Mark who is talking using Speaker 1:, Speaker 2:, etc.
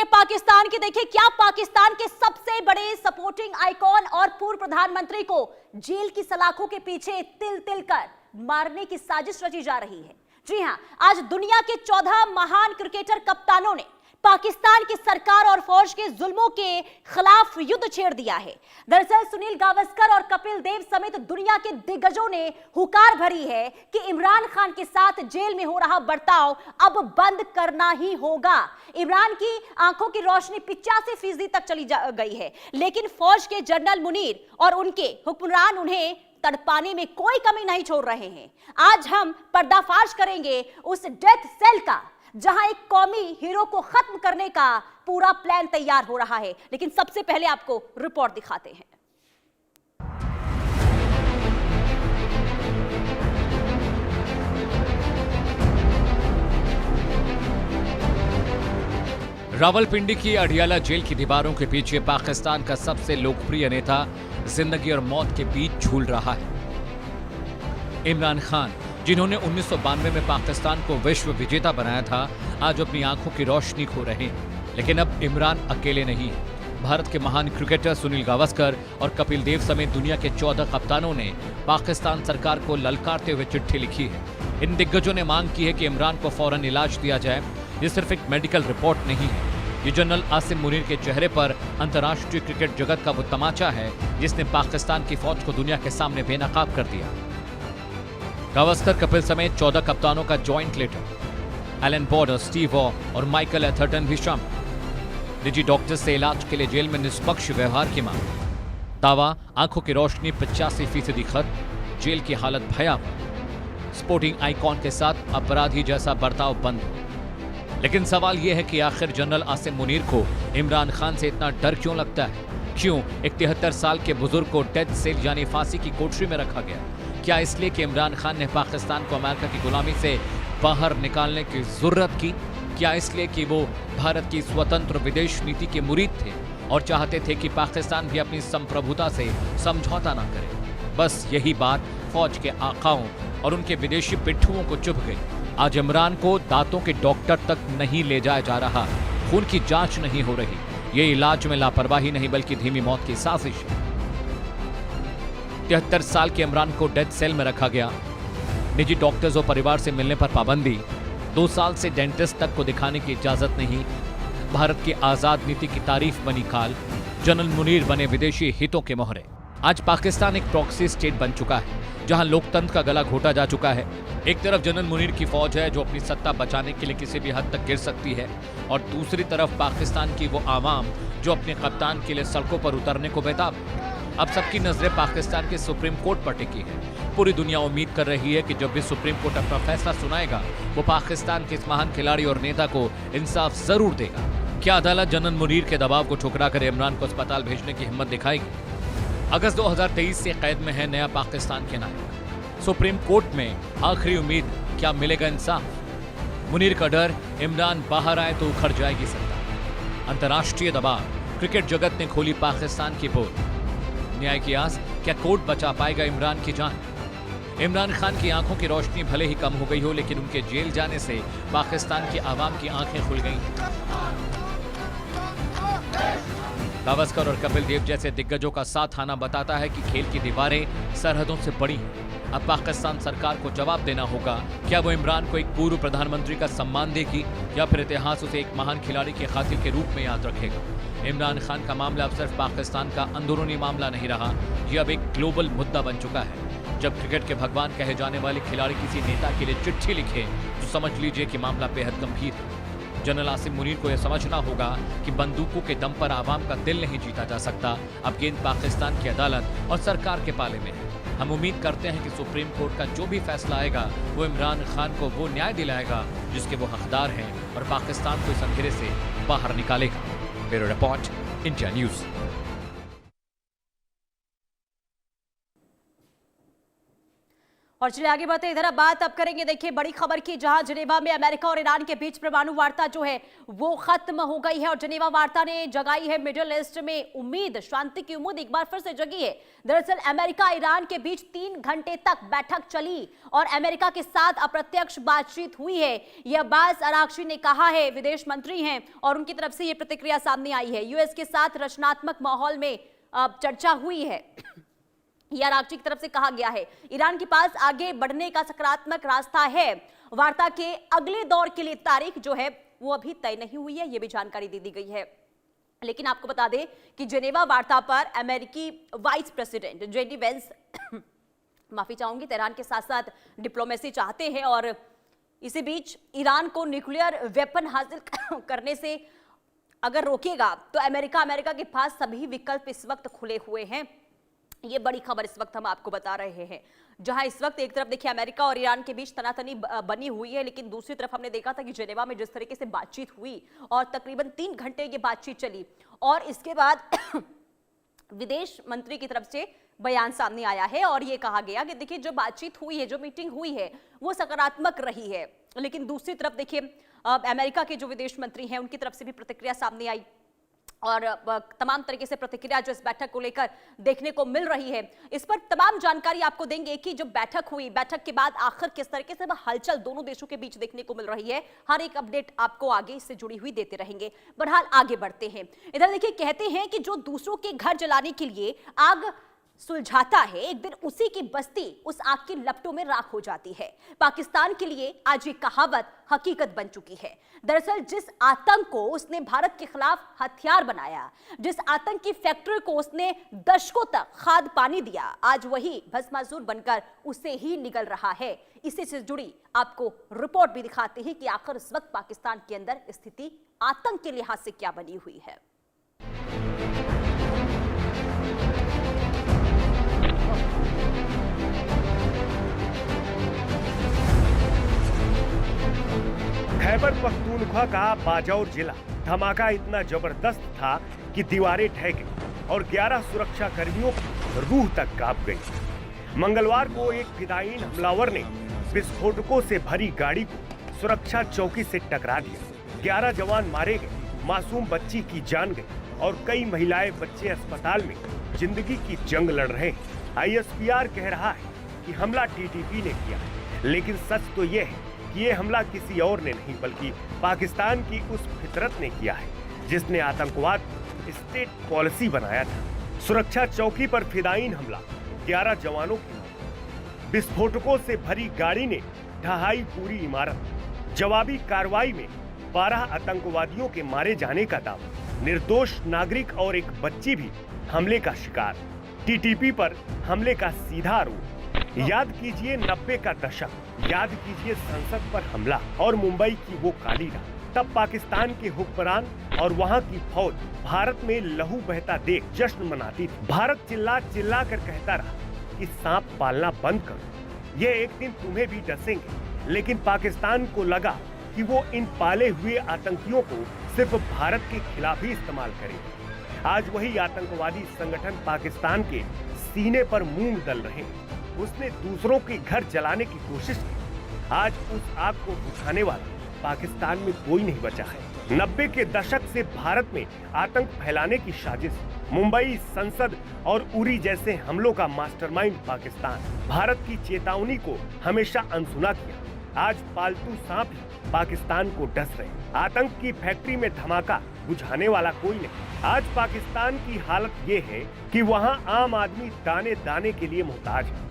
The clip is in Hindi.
Speaker 1: पाकिस्तान की। देखिए क्या पाकिस्तान के सबसे बड़े सपोर्टिंग आइकॉन और पूर्व प्रधानमंत्री को जेल की सलाखों के पीछे तिल तिल कर मारने की साजिश रची जा रही है। जी हां, आज दुनिया के 14 महान क्रिकेटर कप्तानों ने पाकिस्तान की सरकार और फौज के जुल्मों के खिलाफ युद्ध छेड़ दिया है। दरअसल सुनील गावस्कर और कपिल देव समेत दुनिया के दिग्गजों ने हुकार भरी है कि इमरान खान के साथ जेल में हो रहा बर्ताव अब बंद करना ही होगा। इमरान की आंखों की रोशनी 85% तक चली गई है, लेकिन फौज के जनरल मुनीर और उनके हुक्मरान उन्हें तड़पाने में कोई कमी नहीं छोड़ रहे हैं। आज हम पर्दाफाश करेंगे उस डेथ सेल का जहां एक कौमी हीरो को खत्म करने का पूरा प्लान तैयार हो रहा है। लेकिन सबसे पहले आपको रिपोर्ट दिखाते हैं।
Speaker 2: रावलपिंडी की अडियाला जेल की दीवारों के पीछे पाकिस्तान का सबसे लोकप्रिय नेता जिंदगी और मौत के बीच झूल रहा है। इमरान खान, जिन्होंने 1992 में पाकिस्तान को विश्व विजेता बनाया था, आज अपनी आंखों की रोशनी खो रहे हैं। लेकिन अब इमरान अकेले नहीं है। भारत के महान क्रिकेटर सुनील गावस्कर और कपिल देव समेत दुनिया के 14 कप्तानों ने पाकिस्तान सरकार को ललकारते हुए चिट्ठी लिखी है। इन दिग्गजों ने मांग की है कि इमरान को फौरन इलाज दिया जाए। ये सिर्फ एक मेडिकल रिपोर्ट नहीं है, ये जनरल आसिम मुनीर के चेहरे पर अंतर्राष्ट्रीय क्रिकेट जगत का वो तमाचा है जिसने पाकिस्तान की फौज को दुनिया के सामने बेनकाब कर दिया। गावस्कर, कपिल समेत 14 कप्तानों का joint letter, Allan Border, Steve Waugh और माइकल एथर्टन भी शामिल। निजी डॉक्टर से इलाज के लिए जेल में निष्पक्ष व्यवहार की मांग। दावा, आंखों की रोशनी 85% खत्म, जेल की हालत भयावह, स्पोर्टिंग आइकॉन के साथ अपराधी जैसा बर्ताव बंद हो। लेकिन सवाल यह है कि आखिर जनरल आसिम मुनीर को इमरान खान से इतना डर क्यों लगता है? क्यों एक 73 साल के बुजुर्ग को डेथ सेल यानी फांसी की कोठरी में रखा गया? क्या इसलिए कि इमरान खान ने पाकिस्तान को अमेरिका की गुलामी से बाहर निकालने की जरूरत की? क्या इसलिए कि वो भारत की स्वतंत्र विदेश नीति के मुरीद थे और चाहते थे कि पाकिस्तान भी अपनी संप्रभुता से समझौता ना करे? बस यही बात फौज के आकाओं और उनके विदेशी पिट्ठुओं को चुभ गई। आज इमरान को दांतों के डॉक्टर तक नहीं ले जाया जा रहा, खून की जांच नहीं हो रही। ये इलाज में लापरवाही नहीं बल्कि धीमी मौत की साजिश है। 73 साल के इमरान को डेथ सेल में रखा गया। निजी डॉक्टर्स और परिवार से मिलने पर पाबंदी, 2 साल से डेंटिस्ट तक को दिखाने की इजाजत नहीं। भारत की आजाद नीति की तारीफ बनी काल, जनरल मुनीर बने विदेशी हितों के मोहरे। आज पाकिस्तान एक प्रॉक्सी स्टेट बन चुका है जहां लोकतंत्र का गला घोटा जा चुका है। एक तरफ जनरल मुनीर की फौज है जो अपनी सत्ता बचाने के लिए किसी भी हद तक गिर सकती है, और दूसरी तरफ पाकिस्तान की वो आवाम जो अपने कप्तान के लिए सड़कों पर उतरने को बेताब है। अब सबकी नजरें पाकिस्तान के सुप्रीम कोर्ट पर टिकी है। पूरी दुनिया उम्मीद कर रही है कि जब भी सुप्रीम कोर्ट अपना फैसला सुनाएगा, वो पाकिस्तान के इस महान खिलाड़ी और नेता को इंसाफ जरूर देगा। क्या अदालत जनरल मुनीर के दबाव को ठुकरा कर इमरान को अस्पताल भेजने की हिम्मत दिखाएगी? अगस्त 2023 से कैद में है नया पाकिस्तान के नायक। सुप्रीम कोर्ट में आखिरी उम्मीद, क्या मिलेगा इंसाफ? मुनीर का डर, इमरान बाहर आए तो उखड़ जाएगी सत्ता। अंतर्राष्ट्रीय दबाव, क्रिकेट जगत ने खोली पाकिस्तान की पोल। न्याय की आस, क्या कोर्ट बचा पाएगा इमरान की जान? इमरान खान की आंखों की रोशनी भले ही कम हो गई हो, लेकिन उनके जेल जाने से पाकिस्तान की आवाम की आंखें खुल गईं। गावस्कर और कपिल देव जैसे दिग्गजों का साथ आना बताता है कि खेल की दीवारें सरहदों से बड़ी हैं। अब पाकिस्तान सरकार को जवाब देना होगा। क्या वो इमरान को एक पूर्व प्रधानमंत्री का सम्मान देगी या फिर इतिहास उसे एक महान खिलाड़ी के कातिल के रूप में याद रखेगा? इमरान खान का मामला अब सिर्फ पाकिस्तान का अंदरूनी मामला नहीं रहा, ये अब एक ग्लोबल मुद्दा बन चुका है। जब क्रिकेट के भगवान कहे जाने वाले खिलाड़ी किसी नेता के लिए चिट्ठी लिखे तो समझ लीजिए कि मामला बेहद गंभीर है। जनरल आसिम मुनीर को यह समझना होगा कि बंदूकों के दम पर आवाम का दिल नहीं जीता जा सकता। अब गेंद पाकिस्तान की अदालत और सरकार के पाले में है। हम उम्मीद करते हैं कि सुप्रीम कोर्ट का जो भी फैसला आएगा वो इमरान खान को वो न्याय दिलाएगा जिसके वो हकदार हैं और पाकिस्तान को इस अंधेरे से बाहर निकालेगा। Bureau report, India news.
Speaker 1: और चलिए आगे बढ़ते, इधर अब बात करेंगे देखिए बड़ी खबर की, जहां जिनेवा में अमेरिका और ईरान के बीच परमाणु वार्ता जो है वो खत्म हो गई है और जिनेवा वार्ता ने जगाई है मिडिल ईस्ट में उम्मीद, शांति की उम्मीद एक बार फिर से जगी है। दरअसल अमेरिका ईरान के बीच 3 घंटे तक बैठक चली और अमेरिका के साथ अप्रत्यक्ष बातचीत हुई है। यह अब्बास अरागची ने कहा है, विदेश मंत्री हैं और उनकी तरफ से यह प्रतिक्रिया सामने आई है। यूएस के साथ रचनात्मक माहौल में चर्चा हुई है, यह अरागची की तरफ से कहा गया है। ईरान के पास आगे बढ़ने का सकारात्मक रास्ता है। वार्ता के अगले दौर के लिए तारीख जो है वो अभी तय नहीं हुई है, यह भी जानकारी दे दी गई है। लेकिन आपको बता दें कि जिनेवा वार्ता पर अमेरिकी वाइस प्रेसिडेंट जेडी वेंस माफी चाहूंगी, तेहरान के साथ साथ डिप्लोमेसी चाहते हैं और इसी बीच ईरान को न्यूक्लियर वेपन हासिल करने से अगर रोकेगा तो अमेरिका के पास सभी विकल्प इस वक्त खुले हुए हैं। ये बड़ी खबर इस वक्त हम आपको बता रहे हैं, जहां इस वक्त एक तरफ देखिए अमेरिका और ईरान के बीच तनातनी बनी हुई है, लेकिन दूसरी तरफ हमने देखा था कि जिनेवा में जिस तरीके से बातचीत हुई और तकरीबन 3 घंटे ये बातचीत चली और इसके बाद विदेश मंत्री की तरफ से बयान सामने आया है और ये कहा गया कि देखिए जो बातचीत हुई है, जो मीटिंग हुई है वो सकारात्मक रही है। लेकिन दूसरी तरफ देखिए अमेरिका के जो विदेश मंत्री हैं उनकी तरफ से भी प्रतिक्रिया सामने आई और तमाम तरीके से प्रतिक्रिया जो इस बैठक को लेकर देखने को मिल रही है, इस पर तमाम जानकारी आपको देंगे कि जो बैठक हुई, बैठक के बाद आखिर किस तरीके से हलचल दोनों देशों के बीच देखने को मिल रही है। हर एक अपडेट आपको आगे इससे जुड़ी हुई देते रहेंगे। बहरहाल आगे बढ़ते हैं। इधर देखिए कहते हैं कि जो दूसरों के घर जलाने के लिए आग सुलझाता है, एक दिन उसी की बस्ती उस आग की लपटों में राख हो जाती है। पाकिस्तान के लिए आज ये कहावत हकीकत बन चुकी है। दरअसल जिस आतंक को उसने भारत के खिलाफ हथियार बनाया, जिस आतंक की फैक्ट्री को उसने दशकों तक खाद पानी दिया, आज वही भस्मासुर बनकर उसे ही निगल रहा है। इसी से जुड़ी आपको रिपोर्ट भी दिखाते हैं कि आखिर इस वक्त पाकिस्तान के अंदर स्थिति आतंक के लिहाज से क्या बनी हुई है।
Speaker 3: खैबर पख्तूनख्वा का बाजौर जिला धमाका इतना जबरदस्त था कि दीवारें ढह गई और 11 सुरक्षा कर्मियों की रूह तक कांप गई। मंगलवार को एक फिदायीन हमलावर ने विस्फोटकों से भरी गाड़ी को सुरक्षा चौकी से टकरा दिया। 11 जवान मारे गए, मासूम बच्ची की जान गई और कई महिलाएं बच्चे अस्पताल में जिंदगी की जंग लड़ रहे हैं। ISPR कह रहा है कि हमला TTP ने किया, लेकिन सच तो यह है ये हमला किसी और ने नहीं बल्कि पाकिस्तान की उस फितरत ने किया है जिसने आतंकवाद स्टेट पॉलिसी बनाया था। सुरक्षा चौकी पर फिदायीन हमला, 11 जवानों की मौत, विस्फोटकों से भरी गाड़ी ने ढहाई पूरी इमारत। जवाबी कार्रवाई में 12 आतंकवादियों के मारे जाने का दावा, निर्दोष नागरिक और एक बच्ची भी हमले का शिकार। TTP पर हमले का सीधा आरोप। याद कीजिए 90 का दशक, याद कीजिए संसद पर हमला और मुंबई की वो काली रात। तब पाकिस्तान के हुक्मरान और वहाँ की फौज भारत में लहू बहता देख जश्न मनाती थी। भारत चिल्ला चिल्ला कर कहता रहा कि सांप पालना बंद करो, ये एक दिन तुम्हें भी डसेंगे। लेकिन पाकिस्तान को लगा कि वो इन पाले हुए आतंकियों को सिर्फ भारत के खिलाफ ही इस्तेमाल करेगा। आज वही आतंकवादी संगठन पाकिस्तान के सीने पर मूंग दल रहे हैं। उसने दूसरों के घर जलाने की कोशिश की। आज उस आग को बुझाने वाला पाकिस्तान में कोई नहीं बचा है। 90 के दशक से भारत में आतंक फैलाने की साजिश, मुंबई, संसद और उरी जैसे हमलों का मास्टरमाइंड पाकिस्तान। भारत की चेतावनी को हमेशा अनसुना किया। आज पालतू सांप ही पाकिस्तान को डस रहे। आतंक की फैक्ट्री में धमाका बुझाने वाला कोई नहीं। आज पाकिस्तान की हालत ये है कि वहाँ आम आदमी दाने दाने के लिए मोहताज है।